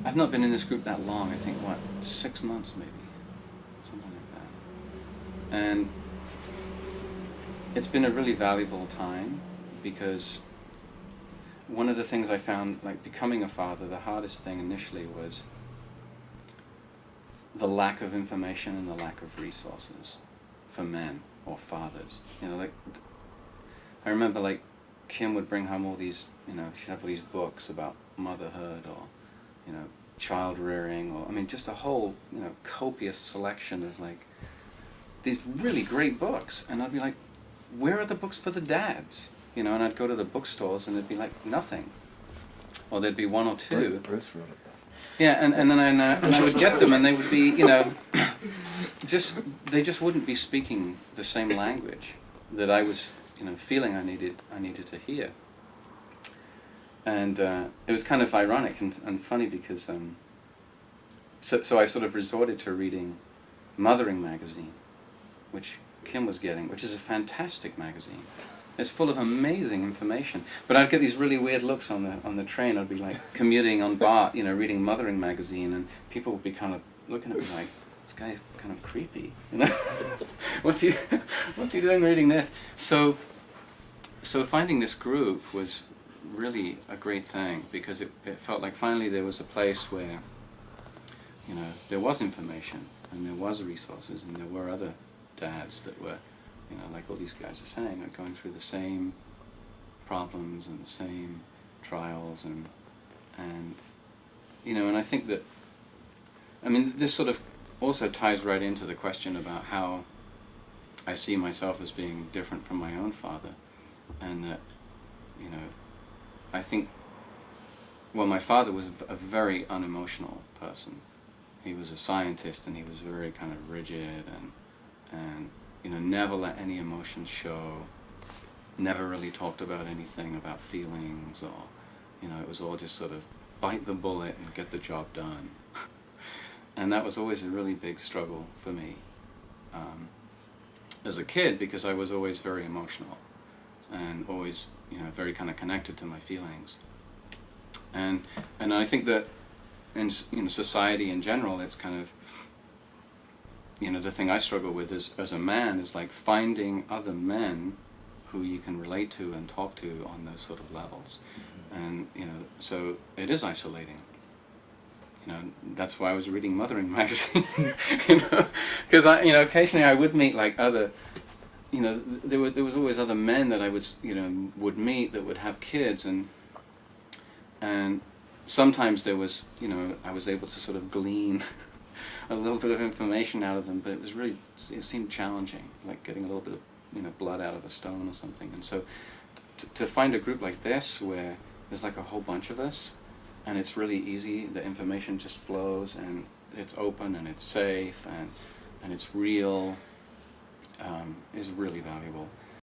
I've not been in this group that long. I think, what, 6 months maybe, something like that. And it's been a really valuable time because one of the things I found, like becoming a father, the hardest thing initially was the lack of information and the lack of resources for men or fathers. You know, like, I remember, like, Kim would bring home all these, you know, she'd have all these books about motherhood or, you know, child rearing, or, I mean, just a whole, you know, copious selection of, like, these really great books. And I'd be like, where are the books for the dads? You know, and I'd go to the bookstores and it'd be like nothing. Or there'd be one or two. Bruce wrote it. Yeah, and then I would get them and they would be, you know, they just wouldn't be speaking the same language that I was, you know, feeling I needed to hear. And it was kind of ironic and funny because so I sort of resorted to reading Mothering magazine, which Kim was getting, which is a fantastic magazine. It's full of amazing information. But I'd get these really weird looks on the train. I'd be like commuting on BART, you know, reading Mothering magazine, and people would be kind of looking at me like, this guy's kind of creepy, you know. what's he doing reading this? So finding this group was really a great thing because it felt like finally there was a place where, you know, there was information and there was resources and there were other dads that were, you know, like all these guys are saying, are going through the same problems and the same trials and you know, and I think that, I mean, this sort of also ties right into the question about how I see myself as being different from my own father, and that, you know, I think, well, my father was a very unemotional person. He was a scientist and he was very kind of rigid and you know, never let any emotions show, never really talked about anything about feelings, or, you know, it was all just sort of bite the bullet and get the job done. And that was always a really big struggle for me as a kid, because I was always very emotional and always, you know, very kind of connected to my feelings. And I think that in, you know, society in general, it's kind of, you know, the thing I struggle with is, as a man, is like finding other men who you can relate to and talk to on those sort of levels. And, you know, so it is isolating. You know, that's why I was reading Mothering magazine, you know, because you know, occasionally I would meet like other, you know, there was always other men that I would, you know, would meet that would have kids, and sometimes there was, you know, I was able to sort of glean a little bit of information out of them, but it was really, it seemed challenging, like getting a little bit of, you know, blood out of a stone or something. And so to find a group like this where there's like a whole bunch of us and it's really easy, the information just flows and it's open and it's safe and it's real, is really valuable.